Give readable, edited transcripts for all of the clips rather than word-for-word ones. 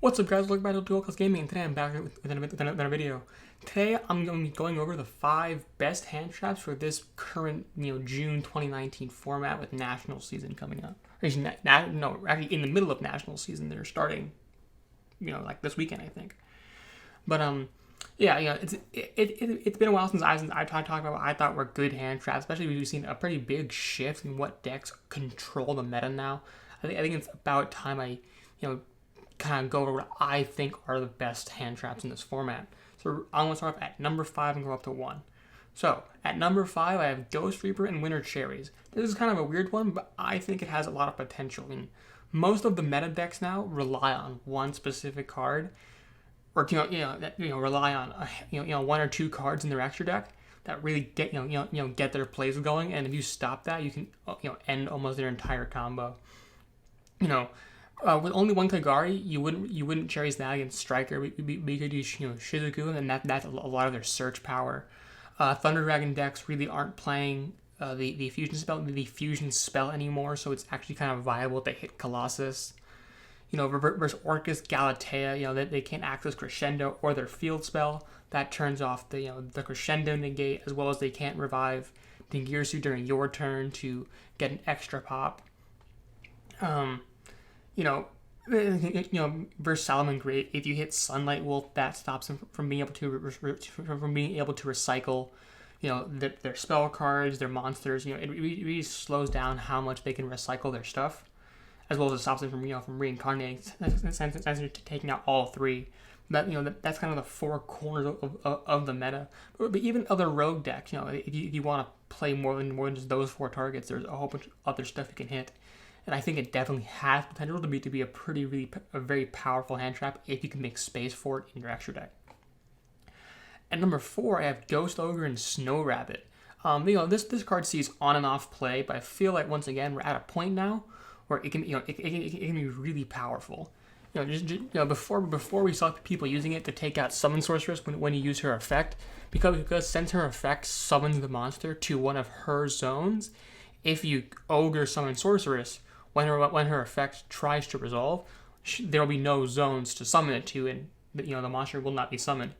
What's up, guys? Welcome back to GoldClassGaming, and today I'm back with another video. Today I'm going to be going over the 5 best hand traps for this current, June 2019 format with national season coming up. Actually in the middle of national season. They're starting, like this weekend, I think. But it's been a while since I talked about what I thought were good hand traps. Especially we've seen a pretty big shift in what decks control the meta now. I think it's about time I kind of go over what I think are the best hand traps in this format. So I'm going to start off at number 5 and go up to 1. So at number 5, I have Ghost Reaper and Winter Cherries. This is kind of a weird one, but I think it has a lot of potential. I mean, most of the meta decks now rely on one specific card, or rely on one or two cards in their extra deck that really get their plays going. And if you stop that, you can end almost their entire combo. With only one Kagari, you wouldn't cherries that against Striker. We could use Shizuku, and that's a lot of their search power. Thunder Dragon decks really aren't playing the fusion spell anymore, so it's actually kind of viable to hit Colossus. Versus Orcus Galatea, that they can't access Crescendo or their field spell. That turns off the Crescendo negate, as well as they can't revive Dingirsu during your turn to get an extra pop. Versus Salamangreat, if you hit Sunlight Wolf, that stops them from being able to recycle, their spell cards, their monsters. It really slows down how much they can recycle their stuff, as well as it stops them from reincarnating, since you're taking out all three. That's kind of the four corners of the meta. But even other rogue decks, if you want to play more than just those 4 targets, there's a whole bunch of other stuff you can hit. And I think it definitely has potential to be a very powerful hand trap if you can make space for it in your extra deck. At number 4, I have Ghost Ogre and Snow Rabbit. This card sees on and off play, but I feel like once again we're at a point now where it can be really powerful. Before we saw people using it to take out Summon Sorceress when you use her effect, because since her effect summons the monster to one of her zones, if you Ogre Summon Sorceress, when her effect tries to resolve, there will be no zones to summon it to, and the monster will not be summoned.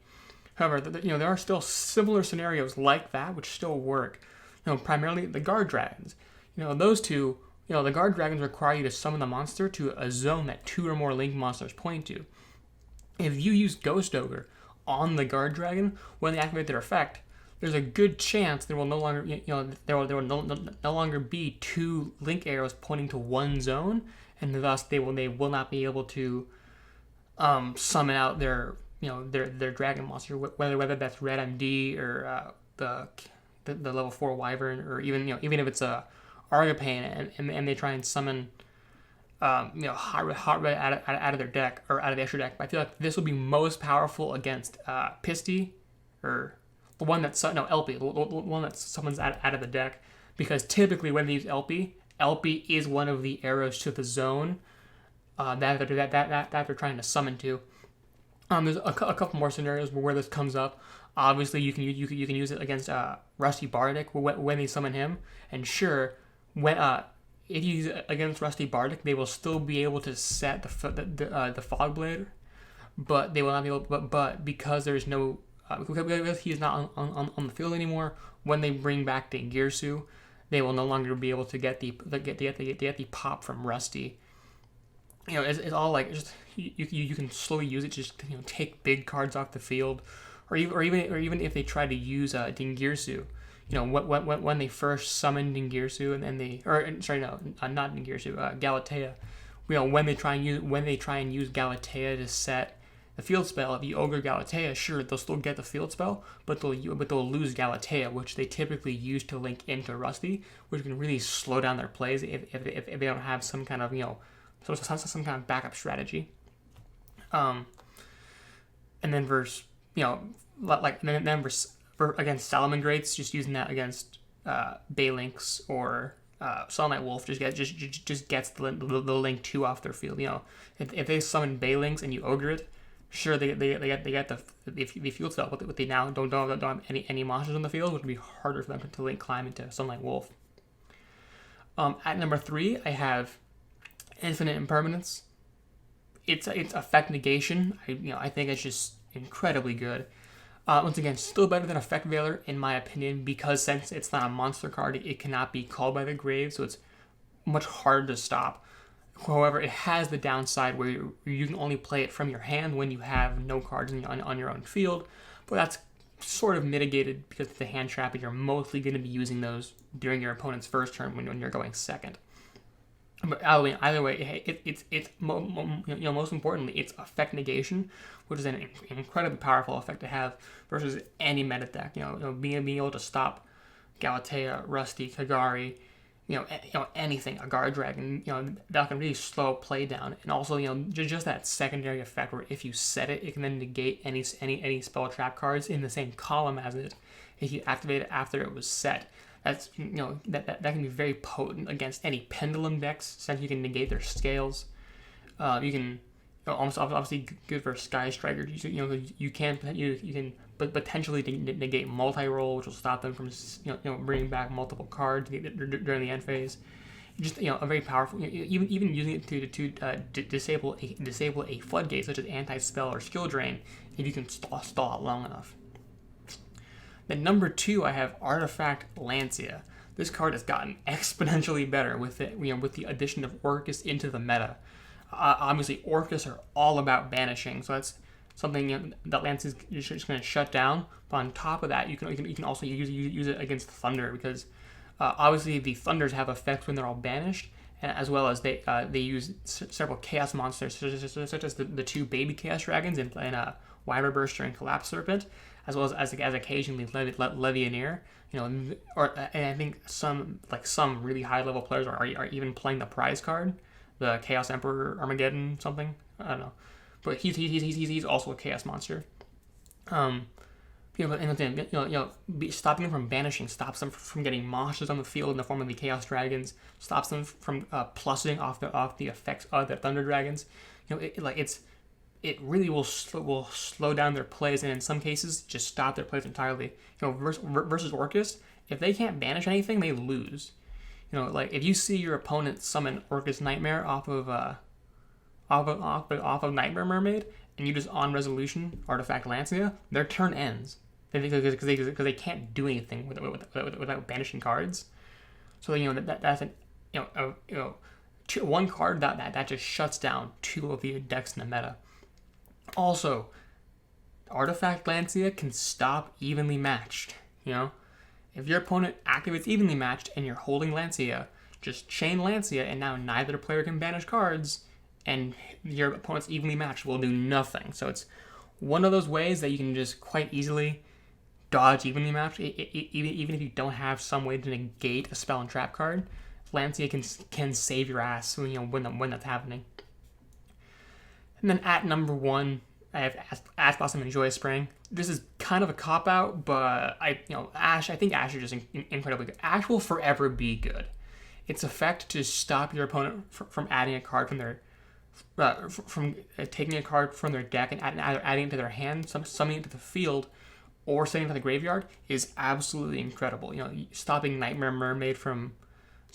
However, there are still similar scenarios like that which still work. Primarily the Guard Dragons. Those two. The Guard Dragons require you to summon the monster to a zone that 2 or more Link monsters point to. If you use Ghost Ogre on the Guard Dragon when they activate their effect, there's a good chance there will no longer, there will no longer be 2 Link arrows pointing to one zone, and thus they will not be able to summon out their dragon monster, whether that's Red MD or the level 4 Wyvern, or even if it's a Argapane and they try and summon Hot Red out of their deck or out of the extra deck. But I feel like this will be most powerful against Pisty, or the one that's LP, the one that summons out of the deck, because typically when they use LP is one of the arrows to the zone that they're trying to summon to. There's a couple more scenarios where this comes up. Obviously, you can use it against Rusty Bardic when they summon him, and sure, when if you use it against Rusty Bardic, they will still be able to set the Fog Blade, but they will not be able. But because there's no because he is not on the field anymore, when they bring back Dingirsu, they will no longer be able to get the pop from Rusty. It's all like just you can slowly use it to just take big cards off the field, or even if they try to use Dingirsu. When they first summon Dingirsu not Dingirsu, Galatea. When they try and use Galatea to set the field spell, if you Ogre Galatea, sure, they'll still get the field spell, but they'll lose Galatea, which they typically use to link into Rusty, which can really slow down their plays if they don't have some kind of some kind of backup strategy. And then against Salamangrates, just using that against Balinks or Sunlight Wolf just gets the Link 2 off their field. If they summon Balinks and you Ogre it, sure they get the field spell, but they now don't have any monsters on the field, which would be harder for them to Link climb into Sunlight Wolf. At number 3, I have Infinite Impermanence. its effect negation, I think it's just incredibly good. Once again, still better than Effect Veiler in my opinion, because since it's not a monster card, it cannot be called by the grave, so it's much harder to stop. However, it has the downside where you can only play it from your hand when you have no cards on your own field, but that's sort of mitigated because of the hand trap, and you're mostly going to be using those during your opponent's first turn when you're going second. But either way, it's most importantly, it's effect negation, which is an incredibly powerful effect to have versus any meta deck. Being able to stop Galatea, Rusty, Kagari, anything, a guard dragon, that can really slow play down. And also, just that secondary effect where if you set it, it can then negate any spell trap cards in the same column as it if you activate it after it was set. That's that can be very potent against any pendulum decks since you can negate their scales. You can almost obviously good for Sky Striker. You can but potentially negate multi-roll, which will stop them from bringing back multiple cards during the end phase. Just a very powerful. Even using it to disable a floodgate such as anti-spell or skill drain if you can stall it long enough. Then number 2, I have Artifact Lancia. This card has gotten exponentially better with it, with the addition of Orcus into the meta. Obviously, Orcus are all about banishing, so that's something that Lancia is just going to shut down. But on top of that, you can also use it against Thunder because obviously the Thunders have effects when they're all banished, and as well as they use several Chaos monsters such as the 2 baby Chaos Dragons and Wyver Burster and Collapse Serpent, as well as occasionally Levianeer. And I think some really high level players are even playing the prize card, the Chaos Emperor Armageddon something. I don't know, but he's also a Chaos monster. Stopping them from banishing stops them from getting monsters on the field in the form of the Chaos Dragons. Stops them from plussing off the effects of the Thunder Dragons. It really will slow down their plays, and in some cases, just stop their plays entirely. Versus Orcus, if they can't banish anything, they lose. If you see your opponent summon Orcus Nightmare off of Nightmare Mermaid, and you just on resolution Artifact Lancia, their turn ends because they can't do anything without banishing cards. So that's one card that just shuts down 2 of the decks in the meta. Also, Artifact Lancia can stop evenly matched. If your opponent activates evenly matched and you're holding Lancia, just chain Lancia, and now neither player can banish cards, and your opponent's evenly matched will do nothing. So it's one of those ways that you can just quite easily dodge evenly matched, even if you don't have some way to negate a spell and trap card. Lancia can save your ass when that's happening. And then at number 1, I have Ash Blossom and Joyous Spring. This is kind of a cop-out, but I think Ash is just incredibly good. Ash will forever be good. Its effect to stop your opponent from adding a card from their taking a card from their deck and either adding it to their hand, summoning it to the field, or sending it to the graveyard is absolutely incredible. Stopping Nightmare Mermaid from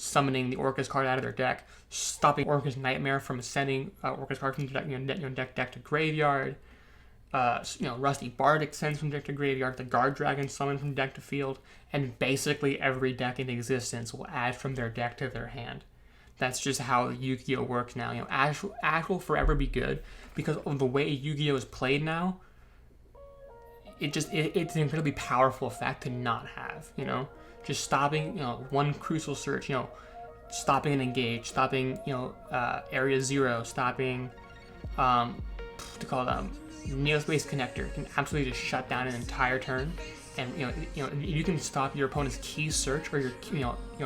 summoning the Orcus card out of their deck, stopping Orcus Nightmare from sending Orcus card from deck to graveyard. Rusty Bardic sends from deck to graveyard. The Guard Dragon summon from deck to field, and basically every deck in existence will add from their deck to their hand. That's just how YuGiOh works now. Ash will forever be good because of the way YuGiOh is played now. It's an incredibly powerful effect to not have. Just stopping, one Crucial Search, stopping an engage, stopping, Area 0, stopping, Neospace Connector can absolutely just shut down an entire turn. And you can stop your opponent's key search or your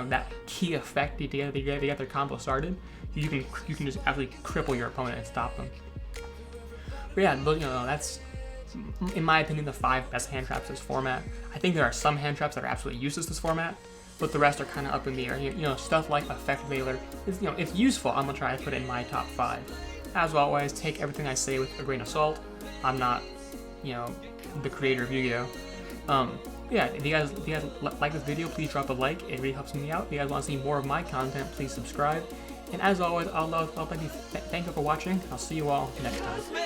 that key effect to get their combo started. You can just absolutely cripple your opponent and stop them. But yeah, that's in my opinion the 5 best hand traps this format. I think there are some hand traps that are absolutely useless this format, but the rest are kind of up in the air. Stuff like Effect Veiler is it's useful. I'm gonna try to put it in my top 5. As always, take everything I say with a grain of salt. I'm not the creator of YuGiOh. If you guys like this video, please drop a like. It really helps me out. If you guys want to see more of my content, please subscribe. And as always, I'll thank you for watching. I'll see you all next time.